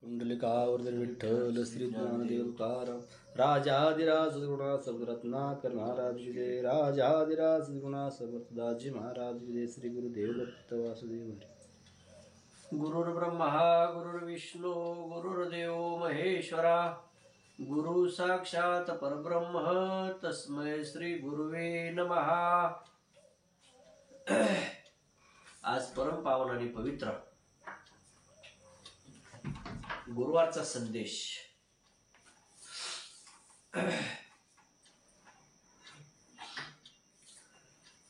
कुंडलिकावर्धन विठ्ठल श्री ज्ञानदेव तुकाराम राजाधिराज सद्गुणा सर्वरत्नाकर महाराज विजय राजाधिराज सद्गुणा सर्वदाजी महाराज विजय श्री गुरुदेव दत्त वासुदेव हरी। गुरुर्ब्रह्मा गुरुर्विष्णू गुरुर्देव महेश्वरा गुरु साक्षात परब्रह्म तस्मै श्री गुरुवे नमः। आज परम पावन आणि पवित्र गुरुवारचा संदेश।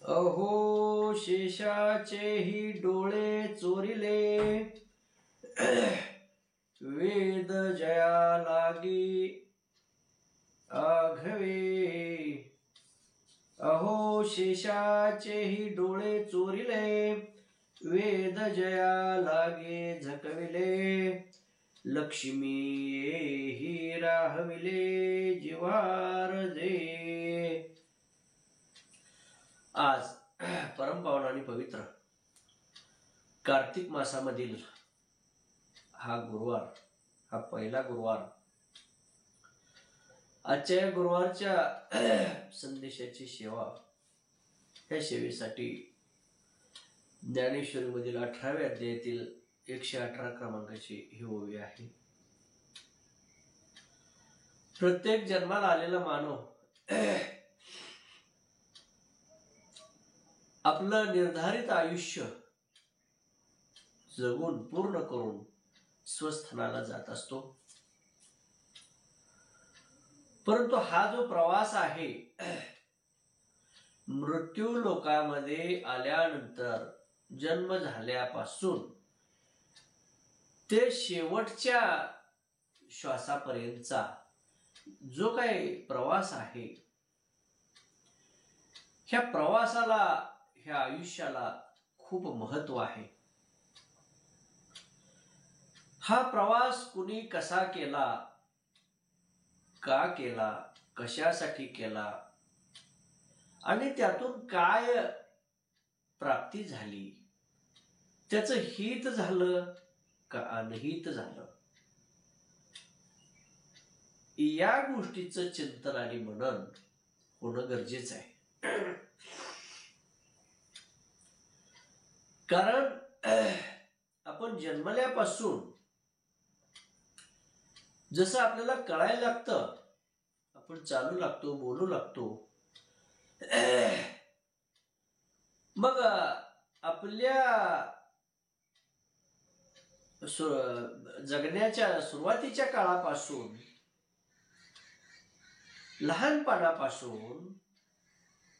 अहो शेषाचेही डोळे चोरिले वेद जया लागी आघवे। अहो शेषाचेही डोळे चोरिले वेद जया लागे झकविले। लक्ष्मी येही राहविले जिवार दे। आज परम पावन आणि पवित्र कार्तिक मासामधील हा गुरुवार, हा पहिला गुरुवार। आजच्या या गुरुवारच्या संदेशाची सेवा, या सेवेसाठी ज्ञानेश्वरी मधील 18व्या अध्यायातील 118 क्रमांकाची ही ओवी आहे। प्रत्येक जन्माला आलेला मानव आपलं निर्धारित आयुष्य जगून पूर्ण करून स्वस्थानाला जात असतो। परंतु हा जो प्रवास आहे, मृत्यू लोकामध्ये आल्यानंतर जन्म झाल्यापासून ते शेवटच्या श्वासापर्यंतचा जो काही प्रवास आहे, ह्या प्रवासाला, ह्या आयुष्याला खूप महत्व आहे। हा प्रवास कुणी कसा केला, का केला, कशासाठी केला आणि त्यातून काय प्राप्ती झाली, त्याचं हित झालं का अनहित झालं, या गोष्टीचं चिंतन आणि मनन होणं गरजेचं आहे। कारण आपण जन्मल्यापासून जसं आपल्याला कळायला लागतं, आपण चालू लागतो, बोलू लागतो, मग आपल्या जगण्याच्या सुरुवातीच्या काळापासून, लहानपणापासून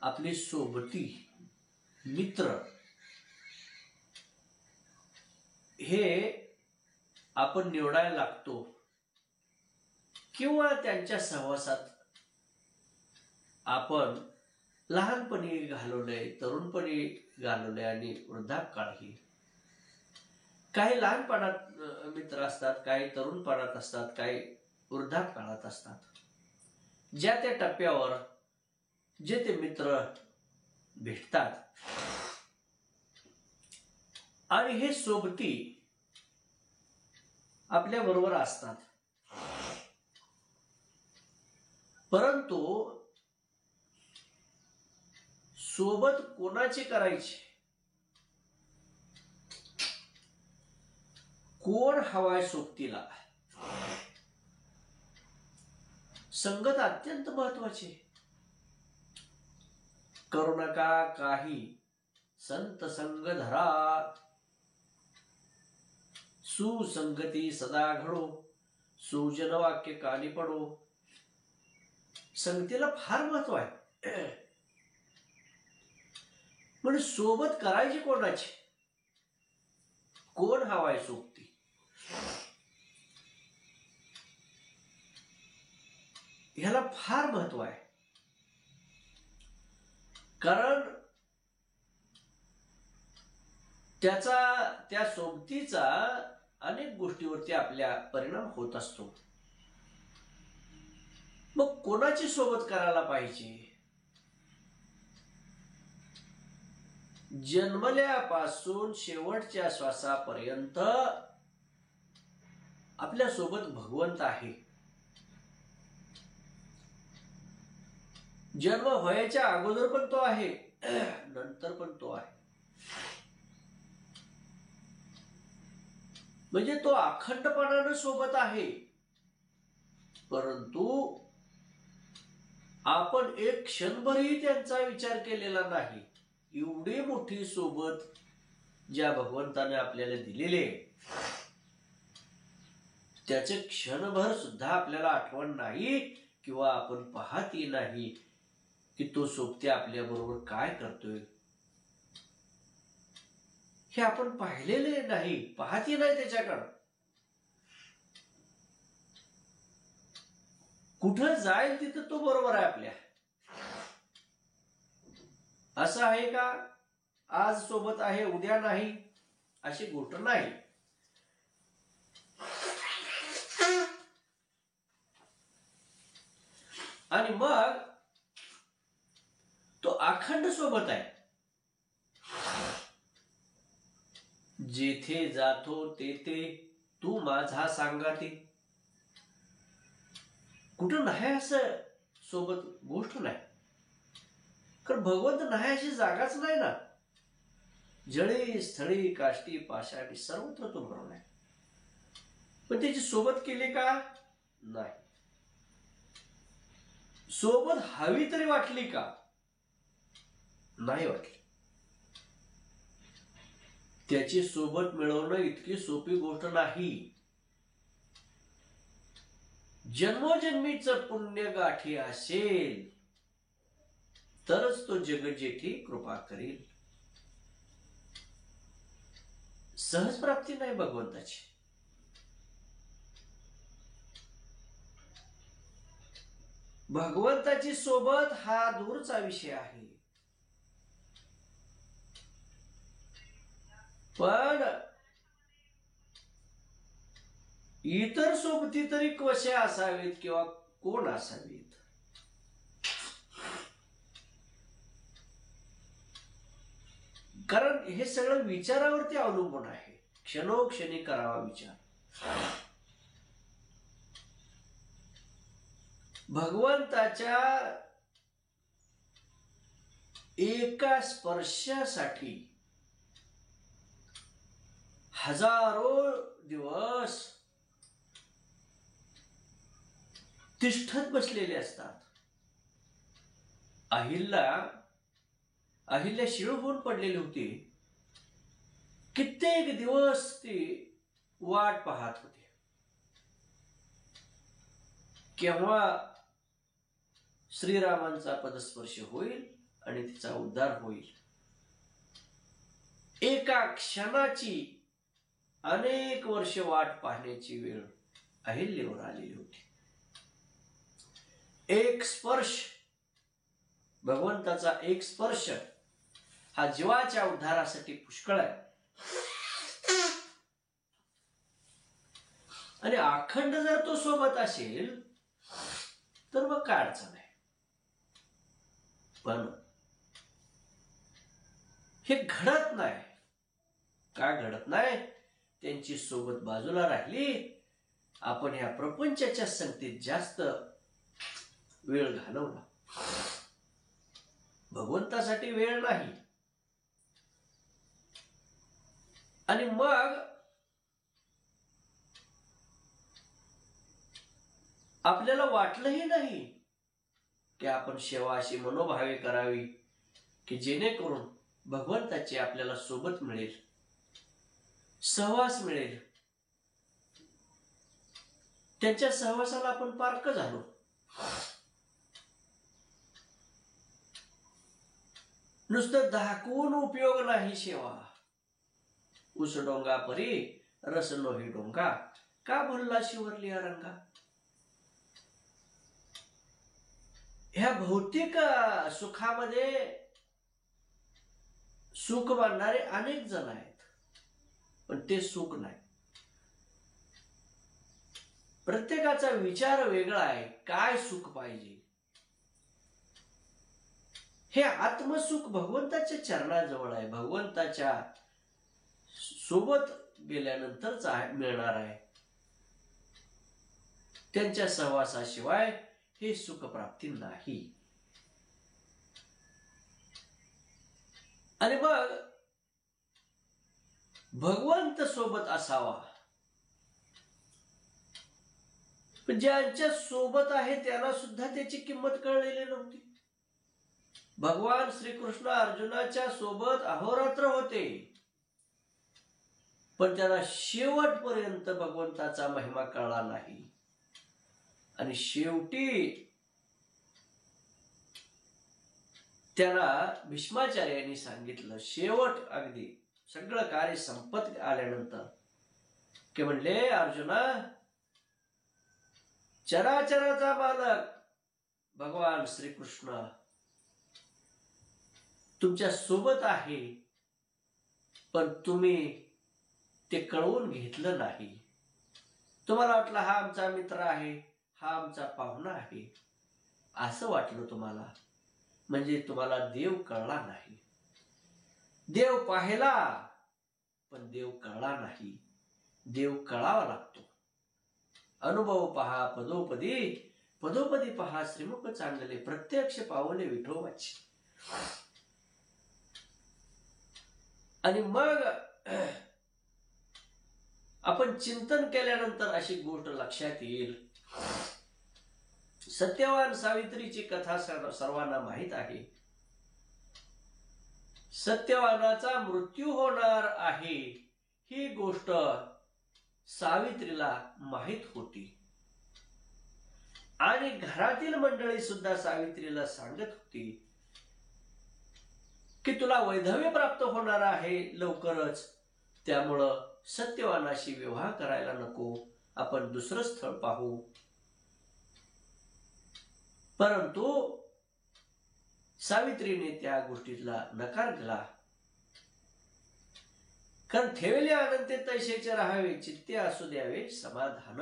आपली सोबती, मित्र हे आपण निवडायला लागतो किंवा त्यांच्या सहवासात आपण लहानपणी घालवलंय, तरुणपणी घालवलंय आणि वृद्धापकाळही। काही लहानपणात मित्र असतात, काही तरुणपणात असतात, काही वृद्धापकाळात असतात। ज्या त्या टप्प्यावर जे ते मित्र भेटतात आणि हे सोबती आपल्या बरोबर असतात। परंतु सोबत कोणाची करायची, कोण हवाय सोबतीला, संगत अत्यंत महत्वाची। करू नका काही संत संग धरा, सुसंगती सदा घडो, सुजन वाक्य कानी पडो। संगतीला फार महत्व आहे। म्हणजे सोबत करायची कोणाची, कोण हवाय सोबती, ह्याला फार महत्व आहे। कारण त्या सोबतीचा अनेक गोष्टीवरती आपल्या परिणाम होत असतो। मग कोणाची सोबत करायला पाहिजे? जन्मल्यापासून शेवटच्या श्वासापर्यंत आपल्या सोबत भगवंत आहे. जन्म व्हायच्या अगोदर पण तो आहे, नंतर पण तो आहे. म्हणजे तो अखंडपणानं सोबत आहे. परंतु आपण एक क्षणभरही त्यांचा विचार केलेला नाही. एवढी मोठी सोबत ज्या भगवंताने आपल्याला दिलेले, त्याचे क्षणभर सुद्धा आपल्याला आठवण नाही किंवा आपण पाहतही नाही की तो सोबती आपल्या बरोबर काय करतोय. हे आपण पाहिलेले नाही, पाहतही नाही त्याच्याकडं. कुठं जाईल तिथं तो बरोबर आहे आपल्या. असं आहे का आज सोबत आहे उद्या नाही, अशी गोष्ट नाही. आणि मग तो अखंड सोबत आहे. जेथे जातो तेथे तू माझा सांगाते. कुठं नाही असं सोबत गोष्ट नाही. कारण भगवंत नाही अशी जागाच नाही ना. जळी स्थळी काष्टी पाषाणी सर्वत्र तो बरोबर आहे. पण त्याची सोबत केली का नाही. सोबत हवी तरी वाटली का नाही वाटली. त्याची सोबत मिळवणं इतकी सोपी गोष्ट नाही. जन्मोजन्मीचं पुण्य गाठी असेल तरच तो जगज्जेठी कृपा करेल. सहज प्राप्ती नाही भगवंताची. भगवंताची सोबत हा दूरचा विषय आहे. पण इतर सोबती तरी कशा असावेत किंवा कोण असावेत. कारण हे सगळं विचारावरती अवलंबून आहे. क्षणोक्षणी करावा विचार. भगवंताच्या एका स्पर्शासाठी हजारो दिवस तिष्ठत बसलेले असतात. अहिल्या शिळ होऊन पडलेली होती. कित्येक दिवस ती वाट पाहत होती केव्हा श्रीरामांचा पदस्पर्श होईल आणि तिचा उद्धार होईल. एका क्षणाची अनेक वर्ष वाट पाहण्याची वेळ अहिल्यावर आलेली होती. एक स्पर्श, भगवंताचा एक स्पर्श हा जीवाच्या उद्धारासाठी पुष्कळ आहे. आणि अखंड जर तो सोबत असेल तर मग काय अडचण आहे. पण हे घडत नाही. का घडत नाही. त्यांची सोबत बाजूला राहिली. आपण ह्या प्रपंचाच्या संगतीत जास्त वेळ घालवला. भगवंतासाठी वेळ नाही. आणि मग आपल्याला वाटलंही नाही की आपण सेवा अशी मनोभावे करावी की जेणेकरून भगवंताची आपल्याला सोबत मिळेल, सहवास मिळेल. त्यांच्या सहवासाला आपण पारख झालो. नुसतं दाखवून उपयोग नाही सेवा. उस डोंगा परी रस नोही डोंगा, का भरला शिवरली रंगा. ह्या भौतिक सुखामध्ये सुख मानणारे अनेक जण आहेत, पण ते सुख नाही. प्रत्येकाचा विचार वेगळा आहे. काय सुख पाहिजे. हे आत्मसुख भगवंताच्या चरणाजवळ आहे. भगवंताच्या सोबत गेल्यानंतरच मिळणार आहे. त्यांच्या सहवासाशिवाय हे सुखप्राप्ती नाही. आणि मग भगवंत सोबत असावा. पण ज्यांच्या सोबत आहे त्यांना सुद्धा त्याची किंमत कळलेली नव्हती. भगवान श्रीकृष्ण अर्जुनाच्या सोबत अहोरात्र होते, पण त्याला शेवटपर्यंत भगवंताचा महिमा कळला नाही. आणि शेवटी त्याला भीष्माचार्यांनी सांगितलं, शेवट अगदी सगळं कार्य संपत आल्यानंतर, की म्हणले अर्जुना, चराचराचा मालक भगवान श्रीकृष्ण तुमच्या सोबत आहे, पण तुम्ही ते कळवून घेतलं नाही. तुम्हाला वाटलं हा आमचा मित्र आहे, हा आमचा पाहुणा आहे, असं वाटलं तुम्हाला. म्हणजे तुम्हाला देव कळला नाही. देव पाहिला पण देव कळला नाही. देव कळावा लागतो. अनुभव पहा पदोपदी, पदोपदी पहा श्रीमुख चांगले, प्रत्यक्ष पावले विठोबाची. आणि मग आपण चिंतन केल्यानंतर अशी गोष्ट लक्षात येईल. सत्यवान सावित्रीची कथा सर्वांना माहित आहे. सत्यवानाचा मृत्यू होणार आहे ही गोष्ट सावित्रीला माहित होती. आणि घरातील मंडळी सुद्धा सावित्रीला सांगत होती की तुला वैधव्य प्राप्त होणार आहे लवकरच, त्यामुळं सत्यवानाशी विवाह करायला नको, आपण दुसरं स्थळ पाहू. परंतु सावित्रीने त्या गोष्टीला नकार दिला. कारण ठेवले आनंद ते तैसेचे राहावे, चित्ते असू द्यावे समाधान.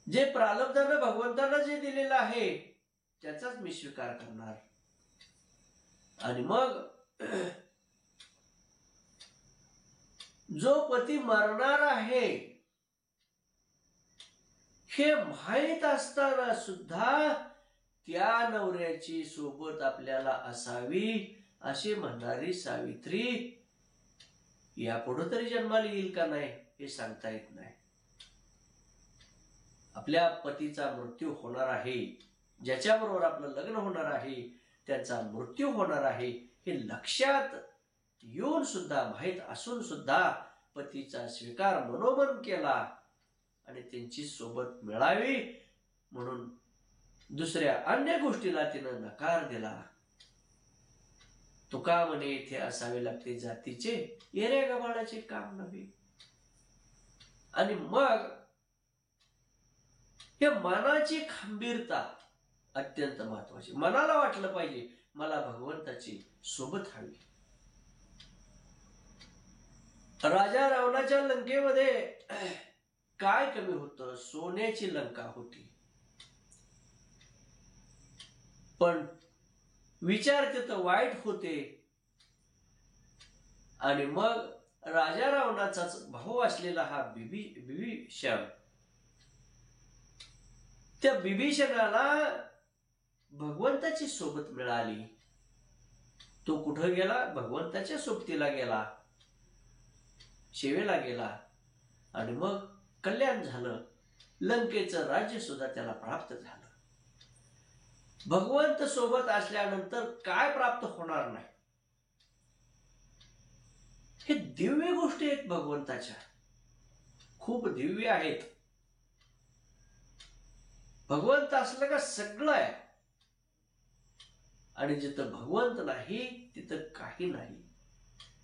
जे प्रारब्धानं भगवंतानं जे दिलेलं आहे त्याचाच मी स्वीकार करणार. आणि मग जो पती मरणार आहे हे माहीत असताना सुद्धा त्या नवऱ्याची सोबत आपल्याला असावी असे म्हणणारी सावित्री यापुढे तरी जन्माला येईल का नाही हे सांगता येत नाही. आपल्या पतीचा मृत्यू होणार आहे, ज्याच्याबरोबर आपलं लग्न होणार आहे त्यांचा मृत्यू होणार आहे हे लक्षात येऊन सुद्धा, माहीत असून सुद्धा पतीचा स्वीकार मनोमन केला आणि त्यांची सोबत मिळावी म्हणून दुसऱ्या अन्य गोष्टीला तिनं नकार दिला. तुका म्हणे इथे असावे लागते जातीचे, येऱ्या गबाळाचे काम नव्हे. आणि मग हे मनाची खंबीरता अत्यंत महत्वाची. मनाला वाटलं पाहिजे मला भगवंताची सोबत हवी. राजा रावणाच्या लंकेमध्ये काय कमी होतं? सोन्याची लंका होती, पण विचार तिथं वाईट होते. आणि मग राजा रावणाचाच भाऊ असलेला हा बिभीषण, त्या बिभीषणाला भगवंताची सोबत मिळाली. तो कुठं गेला? भगवंताच्या सोबतीला गेला, सेवेला गेला आणि मग कल्याण झालं. लंकेचं राज्य सुद्धा त्याला प्राप्त झालं. भगवंत सोबत असल्यानंतर काय प्राप्त होणार नाही? हे दिव्य गोष्टी आहेत भगवंताच्या, खूप दिव्य आहेत. भगवंत असलं का सगळं आहे. आणि जिथं भगवंत नाही तिथं काही नाही.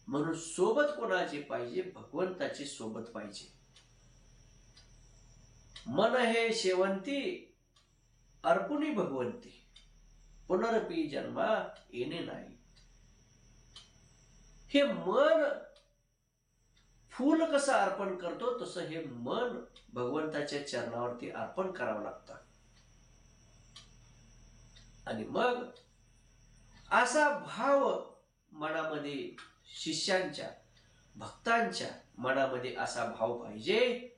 म्हणून सोबत कोणाची पाहिजे? भगवंताची सोबत पाहिजे. मन हे शेवंती अर्पुनी भगवंती, पुनरपी जन्मा येणे नाही. हे मन फूल कसं अर्पण करतो तसं हे मन भगवंताच्या चरणावरती अर्पण करावं लागतं. आणि मग असा भाव मनामध्ये, शिष्यांच्या भक्तांच्या मनामध्ये असा भाव पाहिजे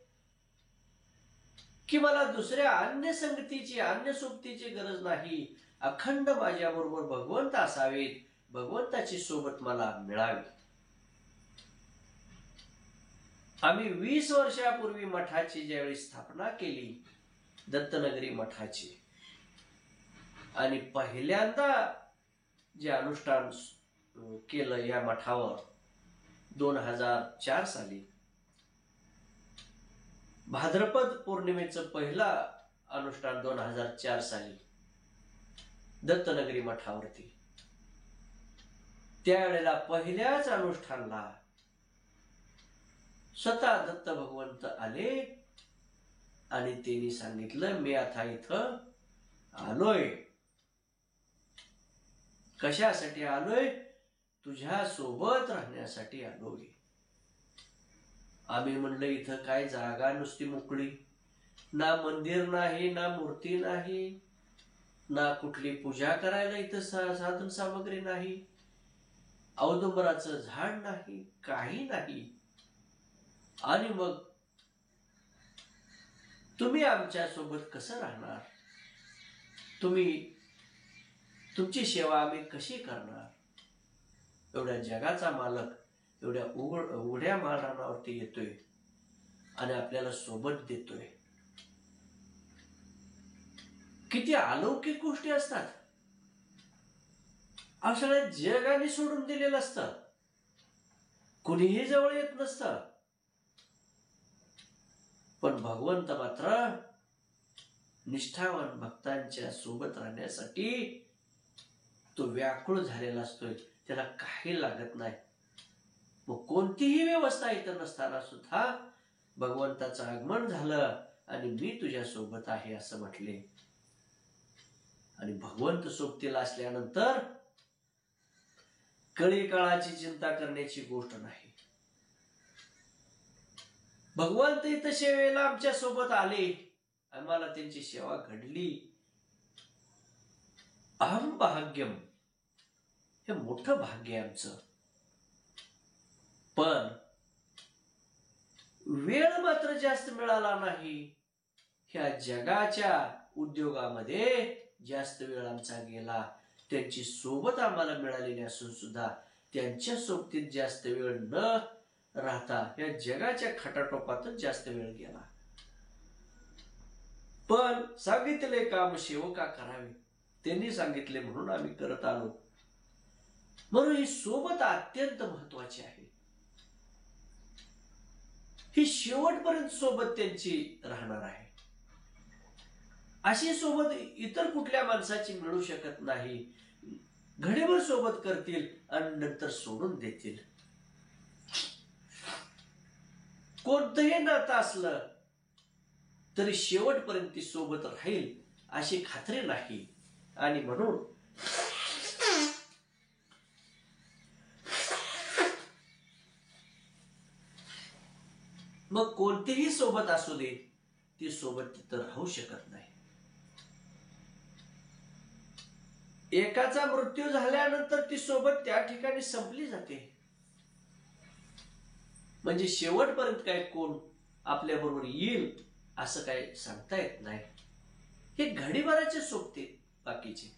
की मला दुसऱ्या अन्य संगतीची अन्य सोबतीची गरज नाही. अखंड माझ्या बरोबर भगवंत असावेत, भगवंताची सोबत मला मिळावी. आम्ही 20 वर्षापूर्वी मठाची ज्यावेळी स्थापना केली, दत्तनगरी मठाची, आणि पहिल्यांदा जे अनुष्ठान केलं या मठावर 2004 साली, भाद्रपद पौर्णिमेचं पहिला अनुष्ठान 2004 साली दत्तनगरी मठावरती. त्यावेळेला पहिल्याच अनुष्ठानला स्वतः दत्त भगवंत आले आणि त्यांनी सांगितलं, मी आता इथं आलोय. कशासाठी आलोय? तुझ्या सोबत राहण्यासाठी आलोय. आम्ही म्हणलं इथं काय जागा नुसती मोकळी, ना मंदिर नाही, ना मूर्ती नाही, ना कुठली पूजा करायला इथं साधन सामग्री नाही, औदुंबराचं झाड नाही, काही नाही. आणि मग तुम्ही आमच्या सोबत कसं राहणार? तुमची सेवा आम्ही कशी करणार? एवढ्या जगाचा मालक एवढ्या उघड्या माळरानावरती येतोय आणि आपल्याला सोबत देतोय. किती अलौकिक गोष्टी असतात. सगळ्या जगाने सोडून दिलेलं असतं, कुणीही जवळ येत नसतं. पण भगवंत मात्र निष्ठावान भक्तांच्या सोबत राहण्यासाठी तो व्याकुळ झालेला असतोय. त्याला काही लागत नाही. मग कोणतीही व्यवस्था इथं नसताना सुद्धा भगवंताचं आगमन झालं आणि मी तुझ्या सोबत आहे असं म्हटले. आणि भगवंत सोबतीला असल्यानंतर कळी काळाची चिंता करण्याची गोष्ट नाही. भगवंत इथं सेवेला आमच्या सोबत आले, आम्हाला त्यांची सेवा घडली. अहम भाग्यम, हे मोठं भाग्य आहे आमचं. पण वेळ मात्र जास्त मिळाला नाही. ह्या जगाच्या उद्योगामध्ये जास्त वेळ आमचा गेला. त्यांची सोबत आम्हाला मिळालेली असून सुद्धा त्यांच्या सोबतीत जास्त वेळ न राहता या जगाच्या खटाटोपातच जास्त वेळ गेला. पण सांगितले काम सेवका करावे, त्यांनी सांगितले म्हणून आम्ही करत आलो. म्हणून ही सोबत अत्यंत महत्वाची आहे. ही शेवटपर्यंत सोबत त्यांची राहणार आहे. अशी सोबत इतर कुठल्या माणसाची मिळू शकत नाही. घडीभर सोबत करतील आणि नंतर सोडून देतील. कोणतंही नातं असलं तरी शेवटपर्यंत ती सोबत राहील अशी खात्री नाही. आणि म्हणून मग कोणतीही सोबत असू दे, ती सोबत तिथं राहू शकत नाही. एकाचा मृत्यू झाल्यानंतर ती सोबत त्या ठिकाणी संपली जाते. म्हणजे शेवटपर्यंत काय कोण आपल्या बरोबर येईल असं काय सांगता येत नाही. हे घडीभराचे सोबते बाकीचे.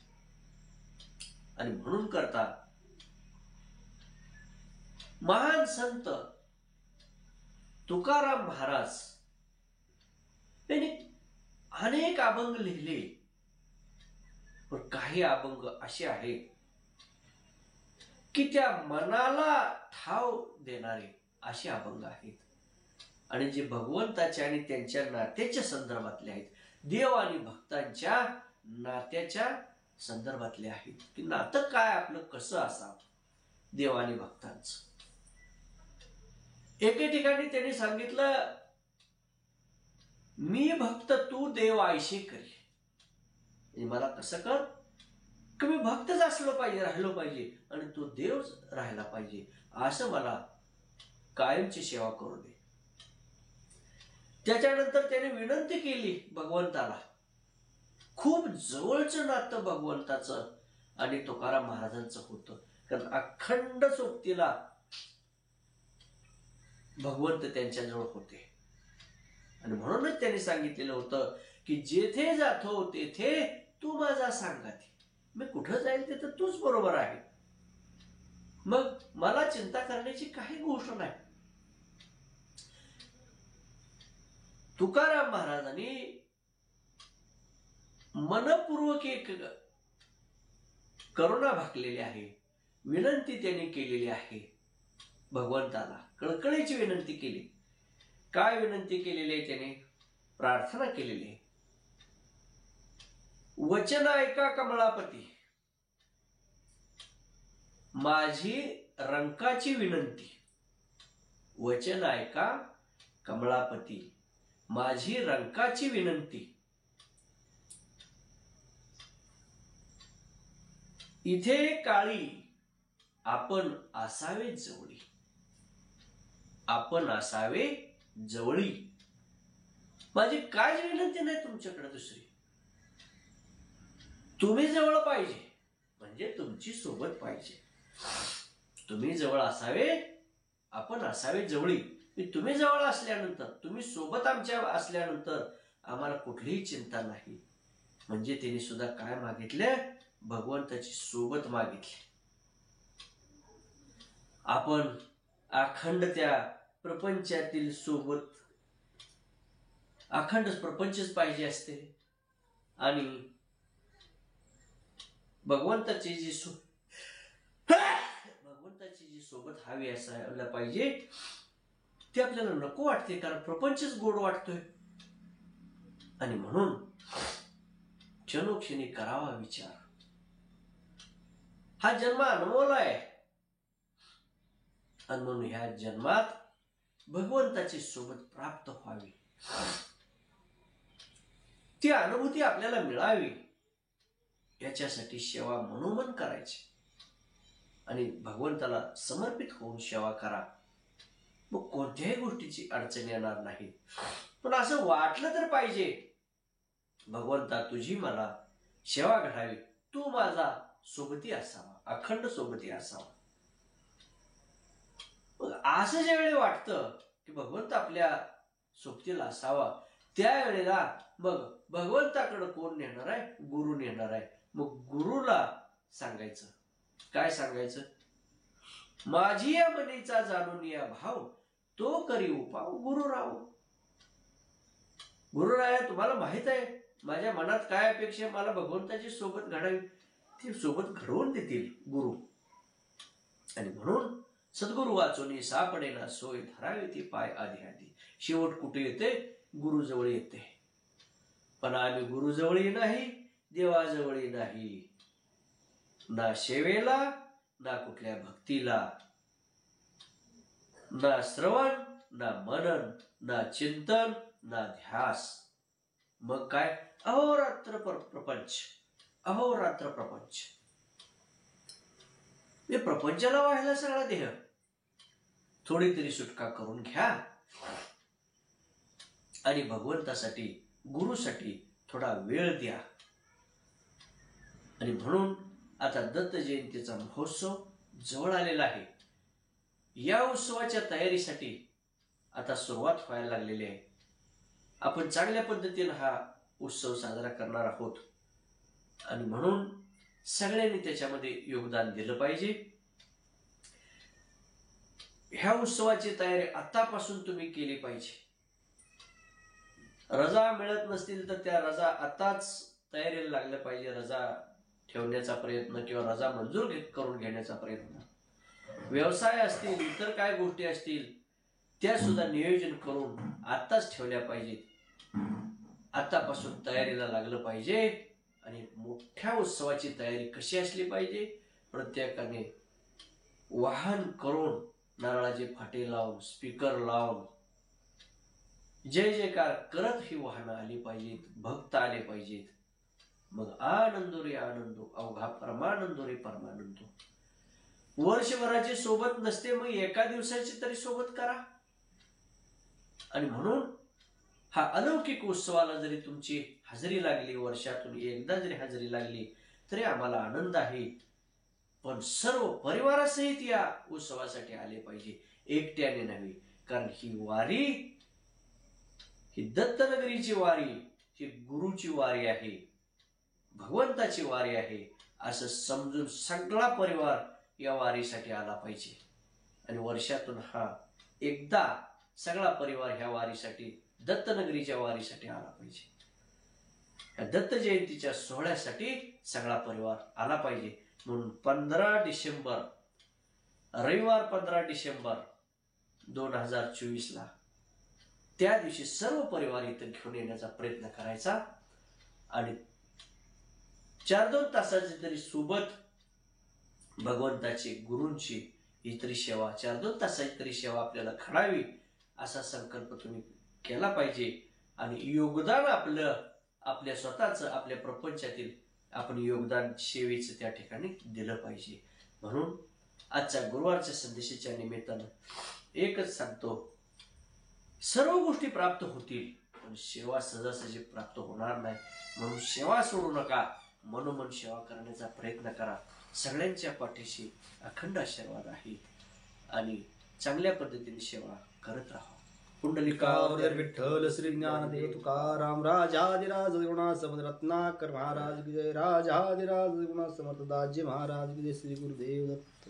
आणि म्हणून करता महान संत तुकाराम महाराज यांनी अनेक अभंग लिहिले. पण काही अभंग असे आहेत की त्या मनाला ठाव देणारे असे अभंग आहेत. आणि जे भगवंताच्या आणि त्यांच्या नात्याच्या संदर्भातले आहेत, देव आणि भक्तांच्या नात्याच्या संदर्भातले आहेत. की नातं काय आपलं कसं असावं देव आणि भक्तांचं. एके ठिकाणी त्यांनी सांगितलं, मी भक्त तू देव आयशे करी. मला कसं कर की मी भक्तच असलो पाहिजे, राहिलो पाहिजे आणि तो देव राहिला पाहिजे, असं मला कायमची सेवा करू दे. त्याच्यानंतर त्याने विनंती केली भगवंताला. खूप जवळचं नातं भगवंताचं आणि तुकाराम महाराजांचं होतं. कारण अखंड सोबतीला भगवंत त्यांच्याजवळ होते. आणि म्हणूनच त्यांनी सांगितलेलं होतं की जेथे जातो तेथे तू माझा सांगाती. मी कुठं जाईल तिथं तूच बरोबर आहे. मग मला चिंता करण्याची काही गोष्ट नाही. तुकाराम महाराजांनी मनपूर्वक एक करुणा भाकलेली आहे, विनंती त्यांनी केलेली आहे भगवंताला, कळकळीची विनंती केली. काय विनंती केलेली आहे त्याने? प्रार्थना केलेली आहे. वचन ऐका कमळापती, माझी रंकाची विनंती. वचन ऐका कमळापती, माझी रंकाची विनंती. इथे काळी आपण असावे जवळी, आपण असावे जवळी. माझी काय विनंती नाही तुमच्याकडे दुसरी. तुम्ही जवळ पाहिजे म्हणजे तुमची सोबत पाहिजे. तुम्ही जवळ असावे, आपण असावे जवळी. तुम्ही जवळ असल्यानंतर, तुम्ही सोबत आमच्या असल्यानंतर आम्हाला कुठलीही चिंता नाही. म्हणजे त्यांनी सुद्धा काय मागितले? भगवंताची सोबत मागितली. आपण अखंड त्या प्रपंचातील सोबत, अखंड प्रपंचच पाहिजे असते आणि भगवंताची जी सोबत हवी असायला पाहिजे ते आपल्याला नको वाटते, कारण प्रपंचच गोड वाटतोय. आणि म्हणून क्षणोक्षणी करावा विचार. हा जन्म अनमोल आहे आणि म्हणून ह्या जन्मात भगवंताची सोबत प्राप्त व्हावी, ती अनुभूती आपल्याला मिळावी, याच्यासाठी सेवा मनोमन करायची आणि भगवंताला समर्पित होऊन सेवा करा. मग कोणत्याही गोष्टीची अडचण येणार नाही. पण असं वाटलं तर पाहिजे, भगवंता तुझी मला सेवा घडावी, तू माझा सोबती असावा, अखंड सोबती असावा. मग असं ज्यावेळी वाटतं की भगवंत आपल्या सोबतीला असावा, त्यावेळेला मग भगवंताकडे कोण नेणार आहे? गुरु नेणार आहे. मग गुरुला सांगायचं, काय सांगायचं? माझी या मनीचा जाणून या भाव, तो करी उपाव गुरुराव. गुरुराया, तुम्हाला माहित आहे माझ्या मनात काय अपेक्षा, मला भगवंताची सोबत घडावी, ती सोबत घडवून देतील गुरु. आणि म्हणून सद्गुरु वाचोनी सापडेना सोय, धरावी ती पाय आधी आधी. शेवट कुठे येते? गुरुजवळ येते. पण आम्ही गुरुजवळही नाही, देवाजवळही नाही, ना सेवेला, ना कुठल्या भक्तीला, ना श्रवण, ना मनन, ना चिंतन, ना ध्यास. मग काय? अहोरात्र प्रपंच, अहोरात्र प्रपंच. हे प्रपंचाला व्हायला सगळा देह. थोडी तरी सुटका करून घ्या आणि भगवंतासाठी, गुरुसाठी थोडा वेळ द्या. आणि म्हणून आता दत्त जयंतीचा महोत्सव जवळ आलेला आहे. या उत्सवाच्या तयारीसाठी आता सुरुवात व्हायला लागलेली आहे. आपण चांगल्या पद्धतीने हा उत्सव साजरा करणार आहोत आणि म्हणून सगळ्यांनी त्याच्यामध्ये योगदान दिलं पाहिजे. ह्या उत्सवाची तयारी आतापासून तुम्ही केली पाहिजे. रजा मिळत नसतील तर त्या रजा आताच तयारीला लागल्या पाहिजे. रजा ठेवण्याचा प्रयत्न किंवा रजा मंजूर करून घेण्याचा प्रयत्न. व्यवसाय असतील, इतर काय गोष्टी असतील, त्या सुद्धा नियोजन करून आताच ठेवल्या पाहिजेत. आतापासून तयारीला लागलं पाहिजे. आणि मोठ्या उत्सवाची तयारी कशी असली पाहिजे? प्रत्येकाने वाहन करून नारळाचे फाटे लावून, स्पीकर लावून जय जयकार करत ही वाहनं आली पाहिजेत, भक्त आले पाहिजेत. मग आनंदो रे आनंदो, अवघा परमानंदो रे परमानंदो. वर्षभराची सोबत नसते, मग एका दिवसाची तरी सोबत करा. आणि म्हणून हा अलौकिक उत्सवाला जरी तुमची हजेरी लागली, वर्षातून एकदा जरी हजेरी लागली तरी आम्हाला आनंद आहे. पण सर्व परिवारासहित या उत्सवासाठी आले पाहिजे, एकट्याने नव्हे. कारण ही वारी ही दत्तनगरीची वारी ही गुरुची वारी आहे, भगवंताची वारी आहे असं समजून सगळा परिवार या वारीसाठी आला पाहिजे. आणि वर्षातून हा एकदा सगळा परिवार ह्या वारीसाठी, दत्तनगरीच्या वारीसाठी आला पाहिजे. या दत्त जयंतीच्या सोहळ्यासाठी सगळा परिवार आला पाहिजे. म्हणून 15 डिसेंबर, रविवार 15 डिसेंबर 2024 त्या दिवशी सर्व परिवार इथं घेऊन येण्याचा प्रयत्न करायचा. आणि 4-2 तासाची तरी सोबत भगवंताची, गुरूंची इतरी सेवा, 4-2 तासाची तरी सेवा आपल्याला घडावी असा संकल्प तुम्ही केला पाहिजे. आणि योगदान आपल्या स्वतःचं, आपल्या प्रपंचातील आपण योगदान सेवेचं त्या ठिकाणी दिलं पाहिजे. म्हणून आजच्या गुरुवारच्या संदेशाच्या निमित्तानं एकच सांगतो, सर्व गोष्टी प्राप्त होतील पण सेवा सहजासहजी प्राप्त होणार नाही. म्हणून सेवा सोडू नका, मनोमन सेवा करण्याचा प्रयत्न करा. सगळ्यांच्या पाठीशी अखंड आशीर्वाद आहे आणि चांगल्या पद्धतीने सेवा करत राहा. पुंडलिकावरद विठ्ठल श्री ज्ञानदेव तुकाराम राजाधिराज गुणा समर्थ रत्नाकर महाराज की जय. राजाधिराज गुणा समर्थ दाजी महाराज की जय. श्री गुरुदेव दत्त.